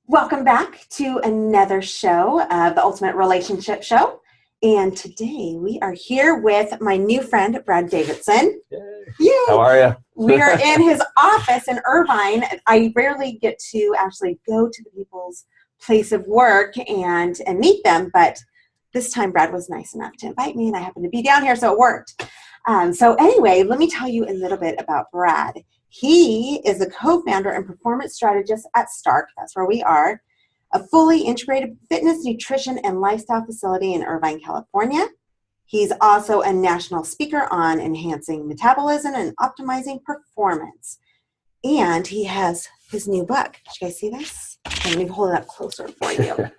Welcome back to another show of the Ultimate Relationship Show. And today we are here with my new friend, Brad Davidson. Yay. How are you? We are in his office in Irvine. I rarely get to actually go to the people's place of work and meet them, but this time Brad was nice enough to invite me, and I happened to be down here, so it worked. So anyway, let me tell you a little bit about Brad. He is a co-founder and performance strategist at Stark. That's where we are. A fully integrated fitness, nutrition, and lifestyle facility in Irvine, California. He's also a national speaker on enhancing metabolism and optimizing performance. And he has his new book. Did you guys see this? Okay, let me hold it up closer for you.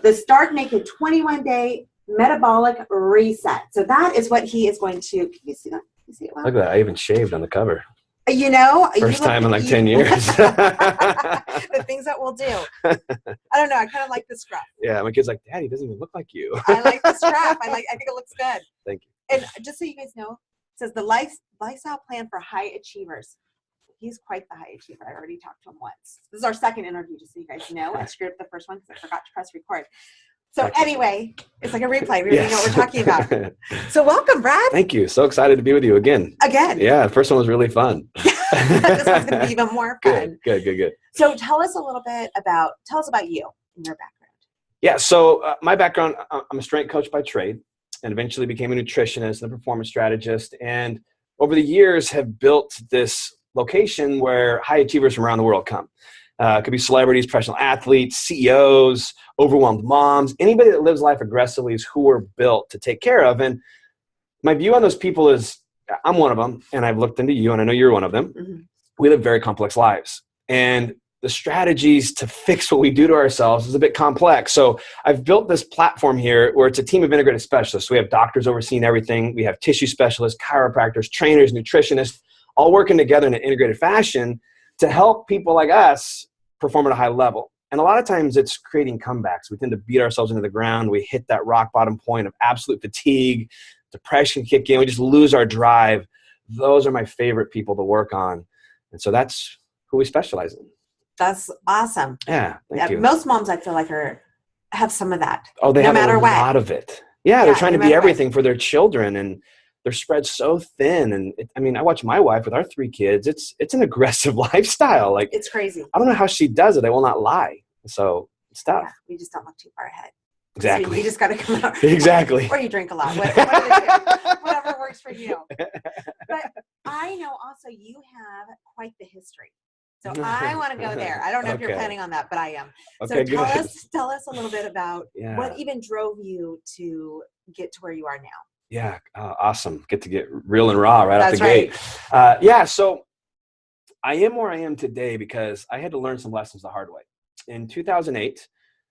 The Stark Naked 21-Day Metabolic Reset. So that is what he is going to, can you see that? Can you see it well? Look at that. I even shaved on the cover. You know, first time in like 10 years. The things that we'll do. I don't know. I kind of like the scruff. Yeah, my kid's like, Dad, he doesn't even look like you. I like the scruff. I think it looks good. Thank you. And just so you guys know, it says the lifestyle plan for high achievers. He's quite the high achiever. I already talked to him once. This is our second interview, just so you guys know. I screwed up the first one because I forgot to press record. So anyway, it's like a replay. We already know what we're talking about. So welcome, Brad. Thank you. So excited to be with you again. Again. Yeah, the first one was really fun. This one's going to be even more fun. Good. So tell us about you and your background. Yeah, so my background, I'm a strength coach by trade and eventually became a nutritionist and a performance strategist. And over the years have built this location where high achievers from around the world come. It could be celebrities, professional athletes, CEOs, overwhelmed moms. Anybody that lives life aggressively is who we're built to take care of. And my view on those people is, I'm one of them, and I've looked into you, and I know you're one of them. Mm-hmm. We live very complex lives. And the strategies to fix what we do to ourselves is a bit complex. So I've built this platform here where it's a team of integrated specialists. We have doctors overseeing everything. We have tissue specialists, chiropractors, trainers, nutritionists, all working together in an integrated fashion to help people like us perform at a high level. And a lot of times it's creating comebacks. We tend to beat ourselves into the ground. We hit that rock bottom point of absolute fatigue, depression kick in. We just lose our drive. Those are my favorite people to work on. And so that's who we specialize in. That's awesome. Yeah, thank you. Most moms, I feel like, have some of that. Oh, they have a what. lot of it. Yeah, they're trying to be everything for their children, and they're spread so thin. And I watch my wife with our 3 kids. It's an aggressive lifestyle. Like, it's crazy. I don't know how she does it. I will not lie. So it's tough. Yeah, we just don't look too far ahead. Exactly. You just got to come out. Exactly. Or you drink a lot. Whatever works for you. But I know also you have quite the history. So I want to go there. I don't know if you're planning on that, but I am. Okay, so tell us a little bit about what even drove you to get to where you are now. Yeah, awesome. Get to get real and raw right out the gate. So I am where I am today because I had to learn some lessons the hard way. In 2008,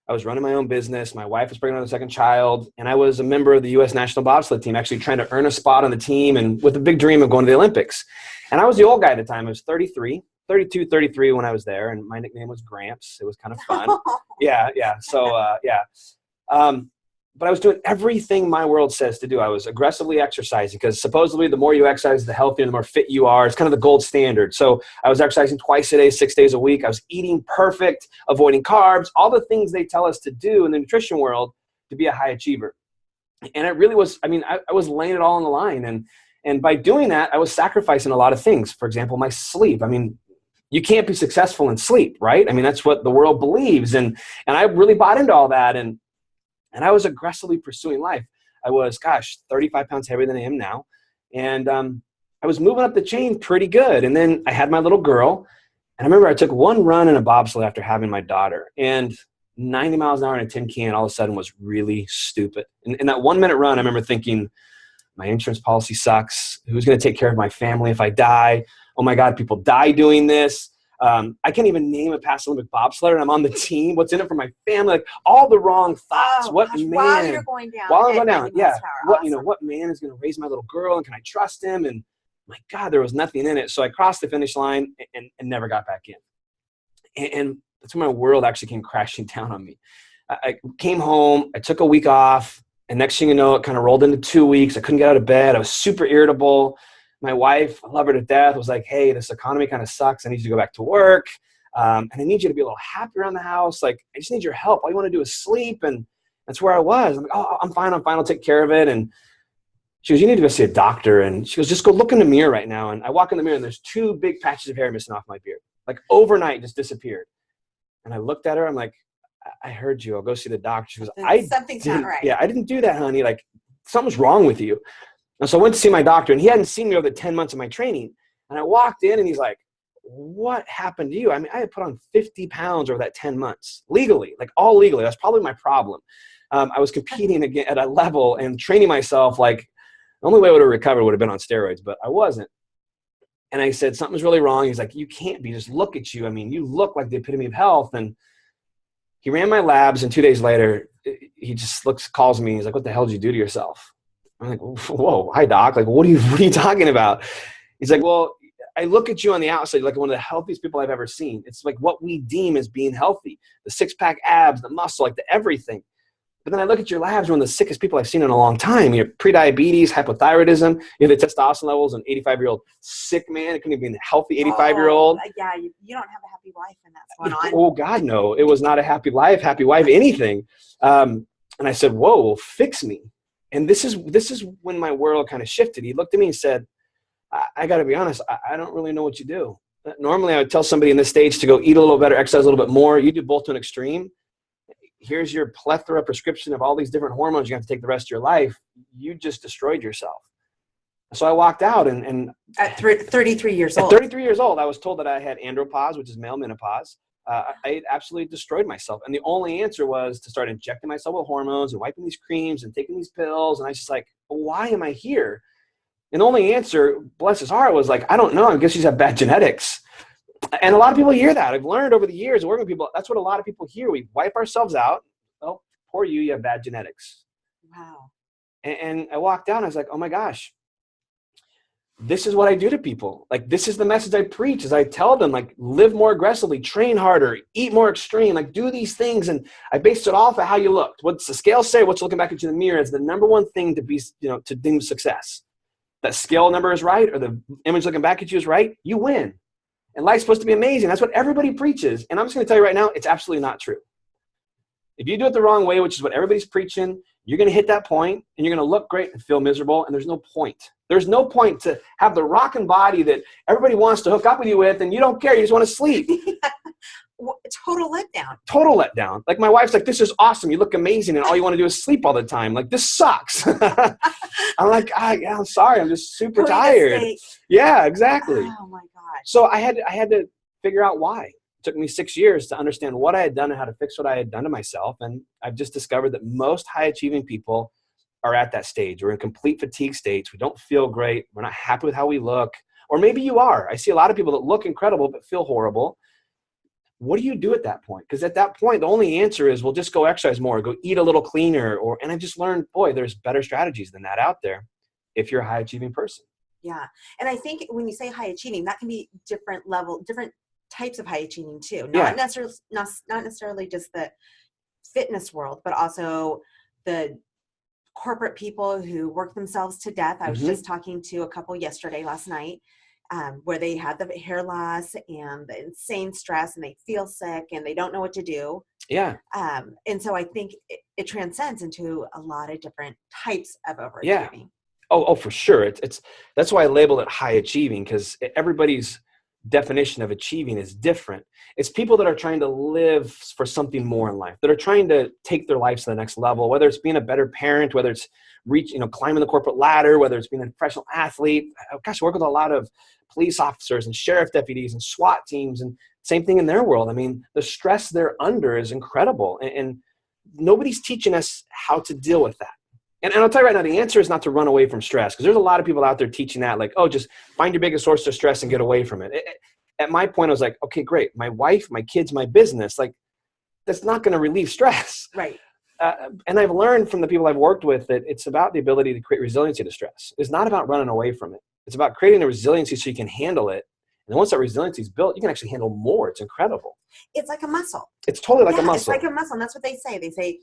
I was running my own business. My wife was pregnant with a second child, and I was a member of the U.S. national bobsled team, actually trying to earn a spot on the team and with a big dream of going to the Olympics. And I was the old guy at the time. I was 33 when I was there, and my nickname was Gramps. It was kind of fun. Yeah. But I was doing everything my world says to do. I was aggressively exercising because supposedly the more you exercise, the healthier, the more fit you are. It's kind of the gold standard. So I was exercising twice a day, 6 days a week. I was eating perfect, avoiding carbs, all the things they tell us to do in the nutrition world to be a high achiever. And it really was, I was laying it all on the line. And by doing that, I was sacrificing a lot of things. For example, my sleep. You can't be successful in sleep, right? That's what the world believes. And I really bought into all that. And I was aggressively pursuing life. I was, 35 pounds heavier than I am now. And I was moving up the chain pretty good. And then I had my little girl. And I remember I took one run in a bobsled after having my daughter. And 90 miles an hour in a tin can all of a sudden was really stupid. In that 1 minute run, I remember thinking, my insurance policy sucks. Who's going to take care of my family if I die? Oh my God, people die doing this. I can't even name a past Olympic bobsledder, and I'm on the team. What's in it for my family? Like, all the wrong thoughts. While you're going down. While I'm going down, yeah. What man is going to raise my little girl, and can I trust him? And my God, there was nothing in it. So I crossed the finish line and never got back in. And that's when my world actually came crashing down on me. I came home. I took a week off. And next thing you know, it kind of rolled into 2 weeks. I couldn't get out of bed. I was super irritable. My wife, I love her to death, was like, hey, this economy kind of sucks. I need you to go back to work. And I need you to be a little happy around the house. Like, I just need your help. All you want to do is sleep. And that's where I was. I'm like, oh, I'm fine. I'll take care of it. And she goes, you need to go see a doctor. And she goes, just go look in the mirror right now. And I walk in the mirror and there's 2 big patches of hair missing off my beard. Like overnight, just disappeared. And I looked at her. I'm like, I heard you. I'll go see the doctor. She goes, something's not right. Yeah, I didn't do that, honey. Like, something's wrong with you. And so I went to see my doctor, and he hadn't seen me over the 10 months of my training. And I walked in, and he's like, what happened to you? I mean, I had put on 50 pounds over that 10 months, legally, like all legally. That's probably my problem. I was competing again at a level and training myself. Like, the only way I would have recovered would have been on steroids, but I wasn't. And I said, something's really wrong. He's like, you can't be. Just look at you. I mean, you look like the epitome of health. And he ran my labs, and 2 days later, he just calls me. He's like, what the hell did you do to yourself? I'm like, whoa, hi, doc. Like, what are you talking about? He's like, well, I look at you on the outside, like one of the healthiest people I've ever seen. It's like what we deem as being healthy, the 6-pack abs, the muscle, like the everything. But then I look at your labs, one of the sickest people I've seen in a long time. You have prediabetes, hypothyroidism. You have the testosterone levels, an 85-year-old sick man. It couldn't even be a healthy 85-year-old. Yeah, you don't have a happy life when that's going on. Oh, God, no. It was not a happy life, happy wife, anything. And I said, whoa, well, fix me. And this is when my world kind of shifted. He looked at me and said, I got to be honest, I don't really know what you do. Normally, I would tell somebody in this stage to go eat a little better, exercise a little bit more. You do both to an extreme. Here's your plethora prescription of all these different hormones you have to take the rest of your life. You just destroyed yourself. So I walked out and at 33 years old. At 33 years old, I was told that I had andropause, which is male menopause. I had absolutely destroyed myself. And the only answer was to start injecting myself with hormones and wiping these creams and taking these pills. And I was just like, why am I here? And the only answer, bless his heart, was like, I don't know. I guess you just have bad genetics. And a lot of people hear that. I've learned over the years working with people, that's what a lot of people hear. We wipe ourselves out. Oh, poor you, you have bad genetics. Wow. And I walked down, I was like, oh my gosh, this is what I do to people. Like, this is the message I preach, is I tell them, like, live more aggressively, train harder, eat more extreme, like, do these things. And I based it off of how you looked. What's the scale say? What's looking back at you in the mirror is the number one thing to be, to deem success. That scale number is right, or the image looking back at you is right, you win. And life's supposed to be amazing. That's what everybody preaches. And I'm just going to tell you right now, it's absolutely not true. If you do it the wrong way, which is what everybody's preaching, you're going to hit that point and you're going to look great and feel miserable. And there's no point. There's no point to have the rocking body that everybody wants to hook up with you with, and you don't care. You just want to sleep. Total letdown. Total letdown. Like, my wife's like, this is awesome. You look amazing. And all you want to do is sleep all the time. Like, this sucks. I'm like, I'm sorry. I'm just super tired. Yeah, exactly. Oh my gosh. So I had to figure out why. It took me 6 years to understand what I had done and how to fix what I had done to myself. And I've just discovered that most high achieving people are at that stage. We're in complete fatigue states. We don't feel great. We're not happy with how we look. Or maybe you are. I see a lot of people that look incredible but feel horrible. What do you do at that point? Because at that point, the only answer is, well, just go exercise more, go eat a little cleaner. And I've just learned, boy, there's better strategies than that out there if you're a high achieving person. Yeah. And I think when you say high achieving, that can be different types of high achieving too. Not necessarily just the fitness world, but also the corporate people who work themselves to death. I was just talking to a couple last night, where they had the hair loss and the insane stress, and they feel sick and they don't know what to do. Yeah. And so I think it transcends into a lot of different types of overachieving. Yeah. Oh, for sure. That's why I label it high achieving, because everybody's definition of achieving is different. It's people that are trying to live for something more in life, that are trying to take their lives to the next level, whether it's being a better parent, whether it's climbing the corporate ladder, whether it's being a professional athlete. Gosh, I work with a lot of police officers and sheriff deputies and SWAT teams, and same thing in their world. I mean, the stress they're under is incredible, and nobody's teaching us how to deal with that. And I'll tell you right now, the answer is not to run away from stress, because there's a lot of people out there teaching that, like, oh, just find your biggest source of stress and get away from it. At my point, I was like, okay, great. My wife, my kids, my business, like, that's not going to relieve stress. Right. And I've learned from the people I've worked with that it's about the ability to create resiliency to stress. It's not about running away from it. It's about creating a resiliency so you can handle it. And then once that resiliency is built, you can actually handle more. It's incredible. It's like a muscle. It's totally like a muscle. It's like a muscle. And that's what they say. They say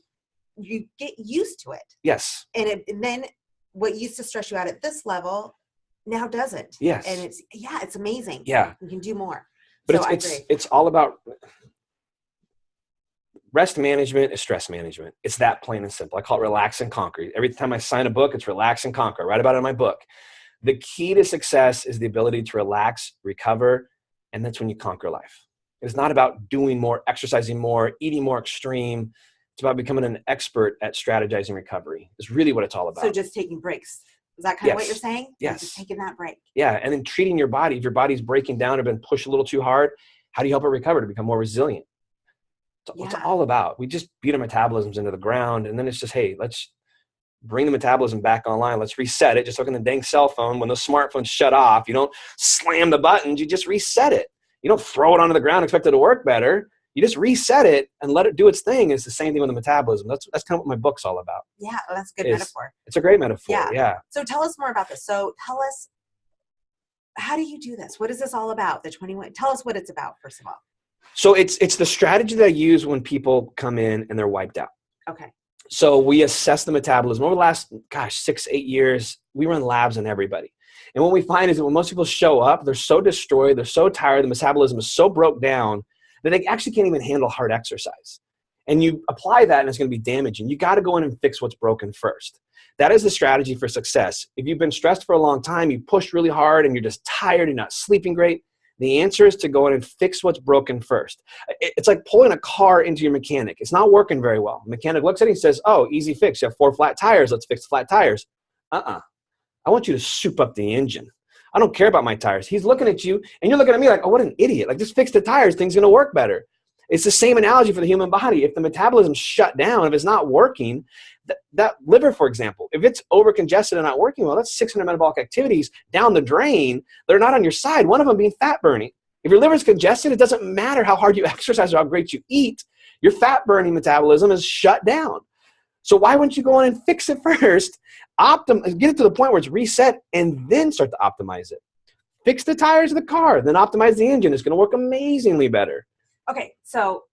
you get used to it. Yes. And then what used to stress you out at this level now doesn't. Yes. And it's amazing. Yeah. You can do more. But So it's all about rest management is stress management. It's that plain and simple. I call it relax and conquer. Every time I sign a book, it's relax and conquer. I write about it in my book. The key to success is the ability to relax, recover, and that's when you conquer life. It's not about doing more, exercising more, eating more extreme. It's about becoming an expert at strategizing recovery. It's really what it's all about. So just taking breaks. Is that kind of what you're saying? Yes. Just taking that break. Yeah, and then treating your body. If your body's breaking down or been pushed a little too hard, how do you help it recover to become more resilient? It's all about. We just beat our metabolisms into the ground, and then it's just, hey, let's bring the metabolism back online. Let's reset it. Just like in the dang cell phone, when those smartphones shut off, you don't slam the buttons, you just reset it. You don't throw it onto the ground and expect it to work better. You just reset it and let it do its thing. It's the same thing with the metabolism. That's kind of what my book's all about. Yeah, that's a good metaphor. It's a great metaphor. Yeah. So tell us more about this. So tell us, how do you do this? What is this all about? The 21. Tell us what it's about, first of all. So it's the strategy that I use when people come in and they're wiped out. Okay. So we assess the metabolism. Over the last, 6-8 years, we run labs on everybody. And what we find is that when most people show up, they're so destroyed, they're so tired, the metabolism is so broke down that they actually can't even handle hard exercise. And you apply that and it's going to be damaging. You got to go in and fix what's broken first. That is the strategy for success. If you've been stressed for a long time, you pushed really hard and you're just tired, you're not sleeping great, the answer is to go in and fix what's broken first. It's like pulling a car into your mechanic. It's not working very well. The mechanic looks at it and says, oh, easy fix. You have 4 flat tires. Let's fix the flat tires. I want you to soup up the engine. I don't care about my tires. He's looking at you and you're looking at me like, oh, what an idiot. Like, just fix the tires. Things are going to work better. It's the same analogy for the human body. If the metabolism's shut down, if it's not working, that liver, for example, if it's over congested and not working well, that's 600 metabolic activities down the drain. They're not on your side. One of them being fat burning. If your liver's congested, it doesn't matter how hard you exercise or how great you eat. Your fat burning metabolism is shut down. So why wouldn't you go in and fix it first, get it to the point where it's reset, and then start to optimize it? Fix the tires of the car, then optimize the engine. It's going to work amazingly better. Okay, so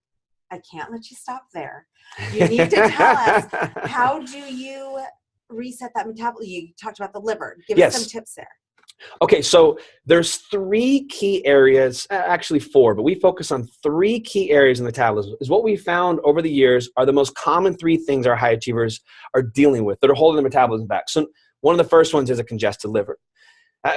I can't let you stop there. You need to tell us, how do you reset that metabolism? You talked about the liver. Give us some tips there. Okay, so there's 3 key areas, actually 4, but we focus on 3 key areas in metabolism. Is what we found over the years are the most common 3 things our high achievers are dealing with that are holding the metabolism back. So one of the first ones is a congested liver.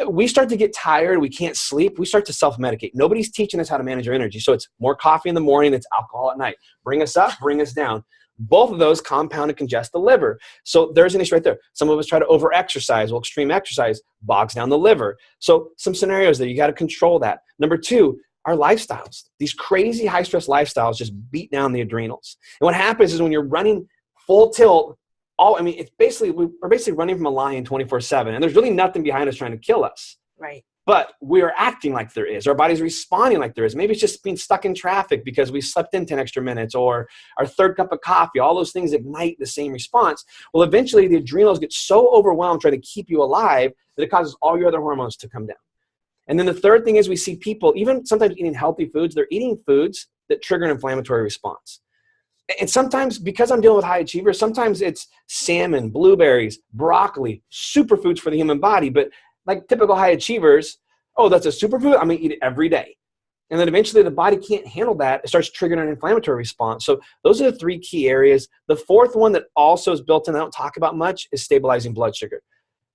We start to get tired, we can't sleep, we start to self-medicate. Nobody's teaching us how to manage our energy. So it's more coffee in the morning, it's alcohol at night. Bring us up, bring us down. Both of those compound and congest the liver. So there's an issue right there. Some of us try to over-exercise. Well, extreme exercise bogs down the liver. So some scenarios that you got to control that. Number 2, our lifestyles. These crazy high-stress lifestyles just beat down the adrenals. And what happens is when you're running full tilt, we're basically running from a lion 24/7, and there's really nothing behind us trying to kill us. Right. But we are acting like there is. Our body's responding like there is. Maybe it's just being stuck in traffic because we slept in 10 extra minutes, or our 3rd cup of coffee. All those things ignite the same response. Well, eventually the adrenals get so overwhelmed trying to keep you alive that it causes all your other hormones to come down. And then the 3rd thing is we see people, even sometimes eating healthy foods, they're eating foods that trigger an inflammatory response. And sometimes, because I'm dealing with high achievers, sometimes it's salmon, blueberries, broccoli, superfoods for the human body. But like typical high achievers, oh, that's a superfood, I'm going to eat it every day. And then eventually the body can't handle that. It starts triggering an inflammatory response. So those are the 3 key areas. The 4th one that also is built in, I don't talk about much, is stabilizing blood sugar.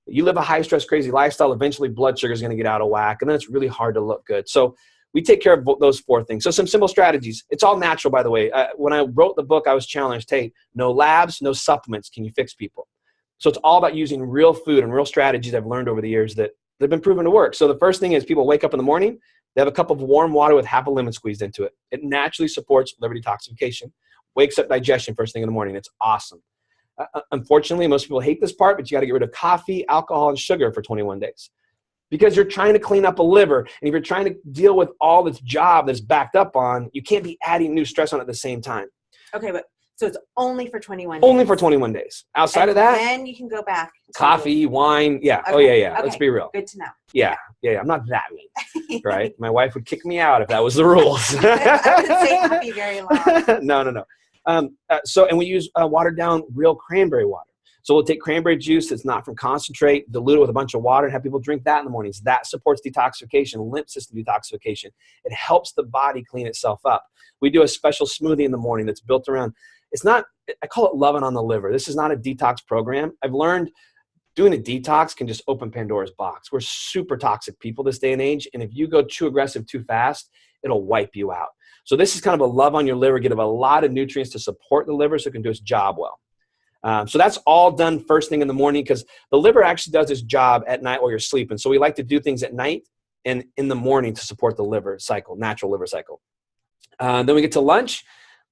You live a high-stress, crazy lifestyle, eventually blood sugar is going to get out of whack, and then it's really hard to look good. So we take care of those 4 things. So some simple strategies. It's all natural, by the way. When I wrote the book, I was challenged, hey, no labs, no supplements. Can you fix people? So it's all about using real food and real strategies I've learned over the years that have been proven to work. So the first thing is people wake up in the morning, they have a cup of warm water with half a lemon squeezed into it. It naturally supports liver detoxification, wakes up digestion first thing in the morning. It's awesome. Unfortunately, most people hate this part, but you got to get rid of coffee, alcohol, and sugar for 21 days. Because you're trying to clean up a liver, and if you're trying to deal with all this job that's backed up on, you can't be adding new stress on at the same time. Okay, but so it's only for 21 days? Only for 21 days. Outside of that, then you can go back. Coffee, wine, yeah. Okay. Oh, yeah. Okay. Let's be real. Good to know. Yeah. I'm not that mean, right? My wife would kick me out if that was the rules. I wouldn't say it would be very long. No. And we use watered down real cranberry water. So we'll take cranberry juice that's not from concentrate, dilute it with a bunch of water, and have people drink that in the mornings. That supports detoxification, lymph system detoxification. It helps the body clean itself up. We do a special smoothie in the morning that's built around, it's not, I call it loving on the liver. This is not a detox program. I've learned doing a detox can just open Pandora's box. We're super toxic people this day and age, and if you go too aggressive too fast, it'll wipe you out. So this is kind of a love on your liver, give it a lot of nutrients to support the liver so it can do its job well. So that's all done first thing in the morning because the liver actually does its job at night while you're sleeping. So we like to do things at night and in the morning to support the liver cycle, natural liver cycle. Then we get to lunch,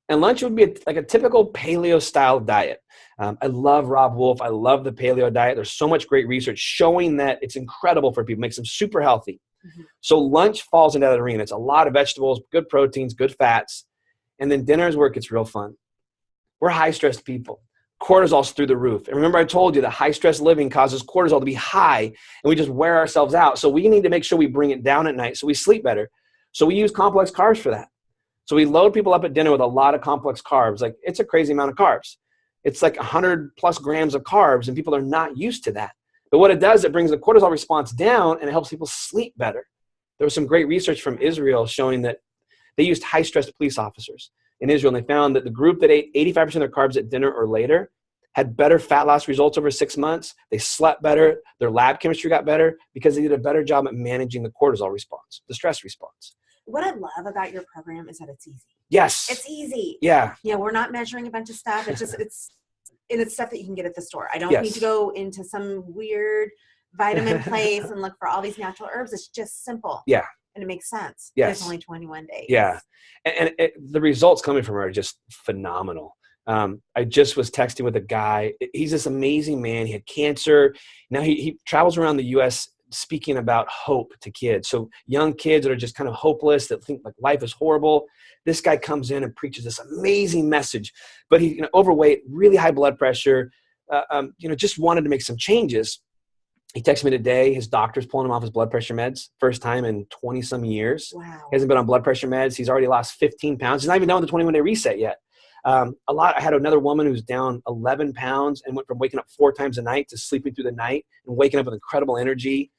and lunch would be like a typical paleo style diet. I love Rob Wolf. I love the paleo diet. There's so much great research showing that it's incredible for people, makes them super healthy. Mm-hmm. So lunch falls into that arena. It's a lot of vegetables, good proteins, good fats. And then dinner is where it gets real fun. We're high stress people. Cortisol's through the roof. And remember I told you that high stress living causes cortisol to be high and we just wear ourselves out. So we need to make sure we bring it down at night so we sleep better. So we use complex carbs for that. So we load people up at dinner with a lot of complex carbs. Like it's a crazy amount of carbs. It's like 100 plus grams of carbs and people are not used to that. But what it does, it brings the cortisol response down and it helps people sleep better. There was some great research from Israel showing that they used high stress police officers in Israel, and they found that the group that ate 85% of their carbs at dinner or later had better fat loss results over 6 months. They slept better. Their lab chemistry got better because they did a better job at managing the cortisol response, the stress response. What I love about your program is that it's easy. Yes. It's easy. Yeah. You know, we're not measuring a bunch of stuff. It's just, it's stuff that you can get at the store. I don't Yes. need to go into some weird vitamin place and look for all these natural herbs. It's just simple. Yeah. And it makes sense. Yes. It's only 21 days. Yeah. And the results coming from her are just phenomenal. I just was texting with a guy. He's this amazing man. He had cancer. Now he travels around the U.S. speaking about hope to kids. So young kids that are just kind of hopeless, that think like life is horrible. This guy comes in and preaches this amazing message, but he's overweight, really high blood pressure, just wanted to make some changes. He texted me today. His doctor's pulling him off his blood pressure meds. First time in 20 some years. Wow. He hasn't been on blood pressure meds. He's already lost 15 pounds. He's not even done with the 21-day reset yet. I had another woman who's down 11 pounds and went from waking up 4 times a night to sleeping through the night and waking up with incredible energy.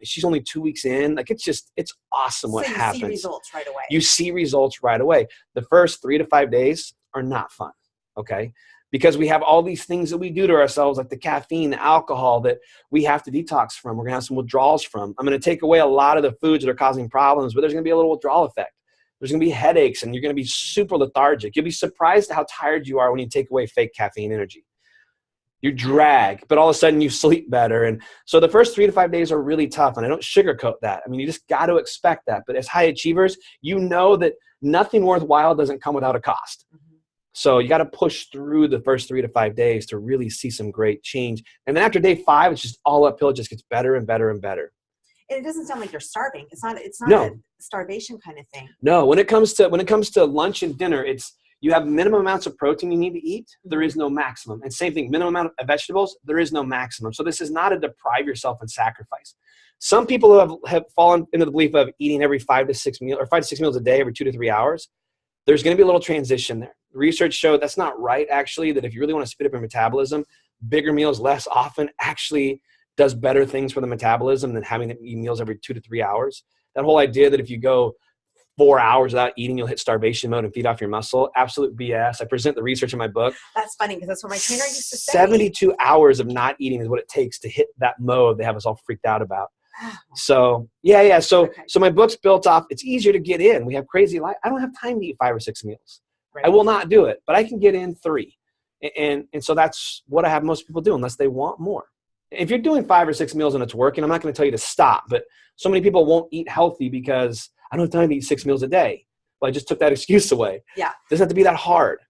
She's only 2 weeks in. Like it's awesome what happens. You see results right away. You see results right away. The first 3 to 5 days are not fun. Okay. Because we have all these things that we do to ourselves, like the caffeine, the alcohol that we have to detox from. We're going to have some withdrawals from. I'm going to take away a lot of the foods that are causing problems, but there's going to be a little withdrawal effect. There's going to be headaches, and you're going to be super lethargic. You'll be surprised at how tired you are when you take away fake caffeine energy. You drag, but all of a sudden you sleep better. And so the first 3 to 5 days are really tough, and I don't sugarcoat that. I mean, you just got to expect that. But as high achievers, you know that nothing worthwhile doesn't come without a cost. So you got to push through the first 3 to 5 days to really see some great change. And then after day 5, it's just all uphill. It just gets better and better and better. And it doesn't sound like you're starving. It's not No. a starvation kind of thing. No, when it comes to lunch and dinner, you have minimum amounts of protein you need to eat. There is no maximum. And same thing, minimum amount of vegetables, there is no maximum. So this is not a deprive yourself and sacrifice. Some people have fallen into the belief of eating every 5 to 6 meals a day, every 2 to 3 hours. There's going to be a little transition there. Research showed that's not right, actually, that if you really want to speed up your metabolism, bigger meals less often actually does better things for the metabolism than having to eat meals every 2 to 3 hours. That whole idea that if you go 4 hours without eating, you'll hit starvation mode and feed off your muscle, absolute BS. I present the research in my book. That's funny because that's what my trainer used to say. 72 hours of not eating is what it takes to hit that mode they have us all freaked out about. So, yeah. So my book's built off, it's easier to get in. We have crazy life. I don't have time to eat 5 or 6 meals. Right. I will not do it, but I can get in 3. And so that's what I have most people do unless they want more. If you're doing 5 or 6 meals and it's working, I'm not going to tell you to stop, but so many people won't eat healthy because I don't have time to eat 6 meals a day. Well, I just took that excuse away. Yeah. It doesn't have to be that hard.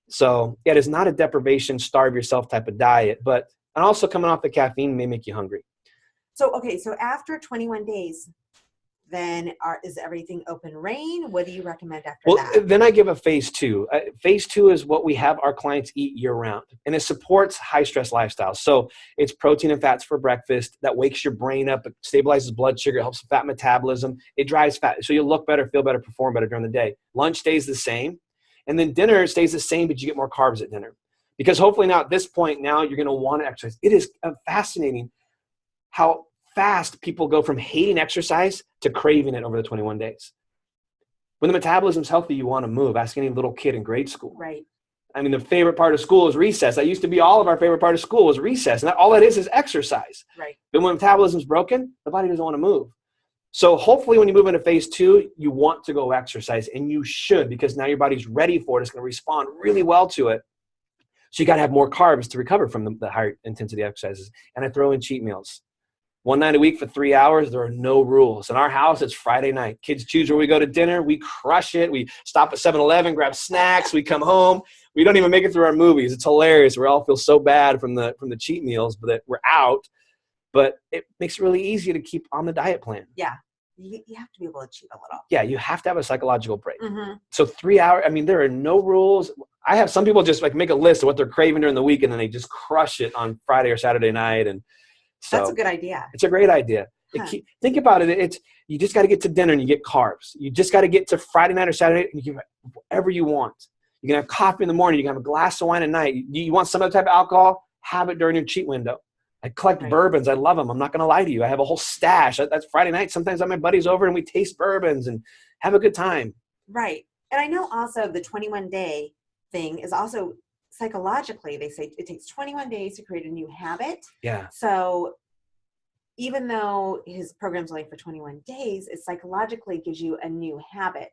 So yeah, it is not a deprivation, starve yourself type of diet, but and also coming off the caffeine may make you hungry. So, okay. So after 21 days, then is everything open reign? What do you recommend after that? Then I give a phase 2. Phase 2 is what we have our clients eat year round, and it supports high stress lifestyles. So it's protein and fats for breakfast that wakes your brain up, it stabilizes blood sugar, helps fat metabolism. It drives fat. So you'll look better, feel better, perform better during the day. Lunch stays the same. And then dinner stays the same, but you get more carbs at dinner. Because hopefully now at this point, now you're going to want to exercise. It is fascinating how fast people go from hating exercise to craving it over the 21 days. When the metabolism's healthy, you want to move. Ask any little kid in grade school. Right. I mean, the favorite part of school is recess. That used to be all of our favorite part of school was recess. And all that is exercise. Right. But when metabolism's broken, the body doesn't want to move. So hopefully when you move into phase 2, you want to go exercise, and you should, because now your body's ready for it. It's going to respond really well to it. So you got to have more carbs to recover from the higher intensity exercises. And I throw in cheat meals. One night a week for 3 hours, there are no rules. In our house, it's Friday night. Kids choose where we go to dinner. We crush it. We stop at 7-Eleven, grab snacks. We come home. We don't even make it through our movies. It's hilarious. We all feel so bad from the cheat meals, but that we're out. But it makes it really easy to keep on the diet plan. Yeah. You have to be able to cheat a little. Yeah, you have to have a psychological break. Mm-hmm. So 3 hours, I mean, there are no rules. I have some people just like make a list of what they're craving during the week, and then they just crush it on Friday or Saturday night. And so that's a good idea. It's a great idea. Think about it. You just got to get to dinner and you get carbs. You just got to get to Friday night or Saturday and you get whatever you want. You can have coffee in the morning. You can have a glass of wine at night. You want some other type of alcohol? Have it during your cheat window. I collect bourbons. I love them. I'm not going to lie to you. I have a whole stash. That's Friday night. Sometimes I have my buddies over and we taste bourbons and have a good time. Right. And I know also the 21-day thing is also psychologically, they say it takes 21 days to create a new habit. Yeah. So even though his program's only for 21 days, it psychologically gives you a new habit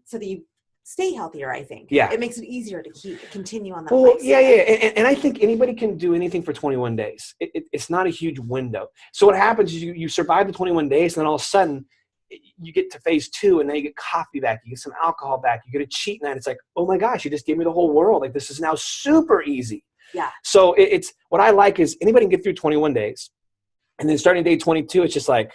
so that you stay healthier, I think. Yeah. It makes it easier to continue on that Well, lifestyle. yeah. And I think anybody can do anything for 21 days. It's not a huge window. So what happens is you survive the 21 days, and then all of a sudden you get to phase 2, and now you get coffee back, you get some alcohol back, you get a cheat night. It's like, oh my gosh, you just gave me the whole world. Like, this is now super easy. Yeah. So it's what I like is anybody can get through 21 days. And then starting day 22, it's just like,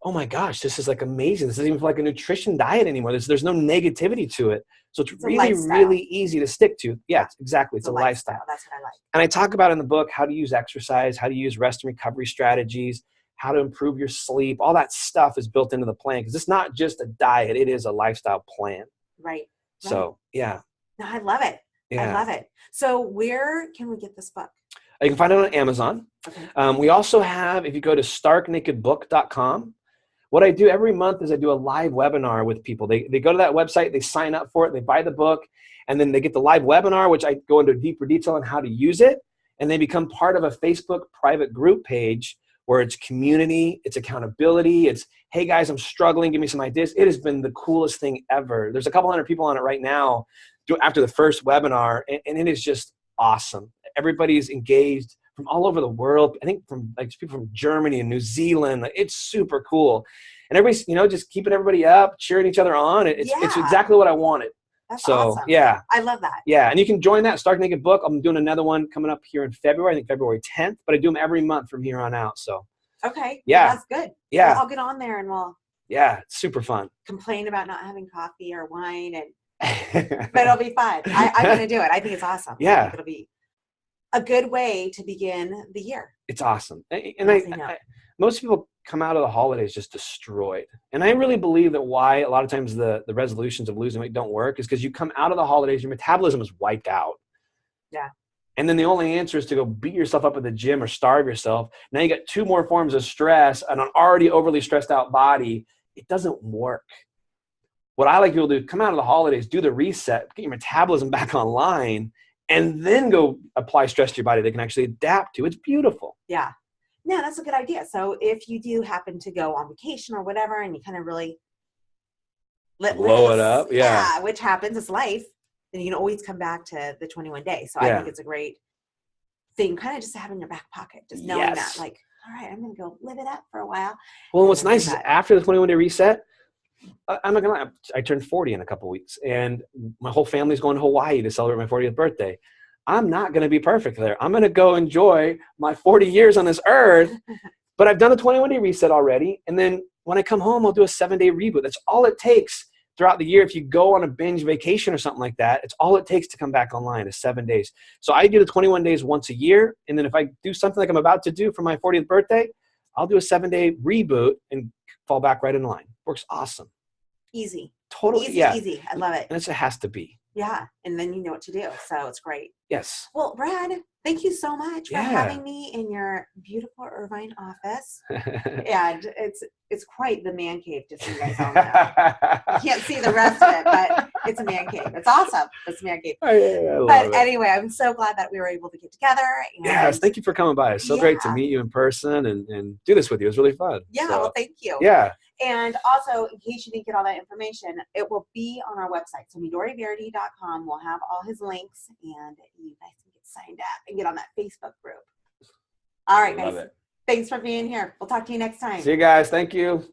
oh my gosh, this is like amazing. This doesn't even feel like a nutrition diet anymore. There's no negativity to it. So it's really, really easy to stick to. Yeah, exactly. It's a lifestyle. That's what I like. And I talk about in the book how to use exercise, how to use rest and recovery strategies, how to improve your sleep. All that stuff is built into the plan because it's not just a diet. It is a lifestyle plan. Right. So, yeah. No, I love it. Yeah. I love it. So where can we get this book? You can find it on Amazon. Okay. We also have, if you go to starknakedbook.com, what I do every month is I do a live webinar with people. They go to that website, they sign up for it, they buy the book, and then they get the live webinar, which I go into deeper detail on how to use it, and they become part of a Facebook private group page where it's community, it's accountability, it's, hey guys, I'm struggling, give me some ideas. It has been the coolest thing ever. There's a couple hundred people on it right now after the first webinar, and it is just awesome. Everybody's engaged from all over the world. I think from like people from Germany and New Zealand. It's super cool. And everybody's, just keeping everybody up, cheering each other on. It's exactly what I wanted. That's awesome. Yeah. I love that. Yeah. And you can join that Stark Naked Book. I'm doing another one coming up here in February, I think February 10th, but I do them every month from here on out. So. Okay. Yeah. Well, that's good. Yeah. Well, I'll get on there and we'll. Yeah. It's super fun. Complain about not having coffee or wine but it'll be fun. I'm going to do it. I think it's awesome. Yeah. It'll be a good way to begin the year. It's awesome. And most people come out of the holidays just destroyed. And I really believe that why a lot of times the resolutions of losing weight don't work is because you come out of the holidays, your metabolism is wiped out. Yeah. And then the only answer is to go beat yourself up at the gym or starve yourself. Now you got 2 more forms of stress and an already overly stressed out body. It doesn't work. What I like people to do, come out of the holidays, do the reset, get your metabolism back online, and then go apply stress to your body they can actually adapt to. It's beautiful. Yeah. No, that's a good idea. So if you do happen to go on vacation or whatever, and you kind of really blow it up, yeah, which happens, it's life, then you can always come back to the 21 days. So I think it's a great thing, kind of just to have in your back pocket, just knowing that, like, all right, I'm going to go live it up for a while. Well, what's nice is after the 21-day reset, I'm not gonna lie, I turned 40 in a couple of weeks, and my whole family's going to Hawaii to celebrate my 40th birthday. I'm not going to be perfect there. I'm going to go enjoy my 40 years on this earth, but I've done a 21-day reset already. And then when I come home, I'll do a 7-day reboot. That's all it takes throughout the year. If you go on a binge vacation or something like that, it's all it takes to come back online is 7 days. So I do the 21 days once a year. And then if I do something like I'm about to do for my 40th birthday, I'll do a 7-day reboot and fall back right in line. Works awesome. Easy. Totally. Easy. I love it. And it has to be. Yeah. And then you know what to do. So it's great. Yes. Well, Brad, thank you so much for Yeah. having me in your beautiful Irvine office. And it's quite the man cave, just so you guys all know. You can't see the rest of it, but it's a man cave. It's awesome. It's a man cave. I love But it. anyway, I'm so glad that we were able to get together. And Yes, thank you for coming by. It's so great to meet you in person and do this with you. It was really fun. Yeah, so, well, thank you. Yeah. And also, in case you didn't get all that information, it will be on our website. So MidoriVerity.com will have all his links, and you guys can get signed up and get on that Facebook group. All right, guys. Thanks for being here. We'll talk to you next time. See you guys. Thank you.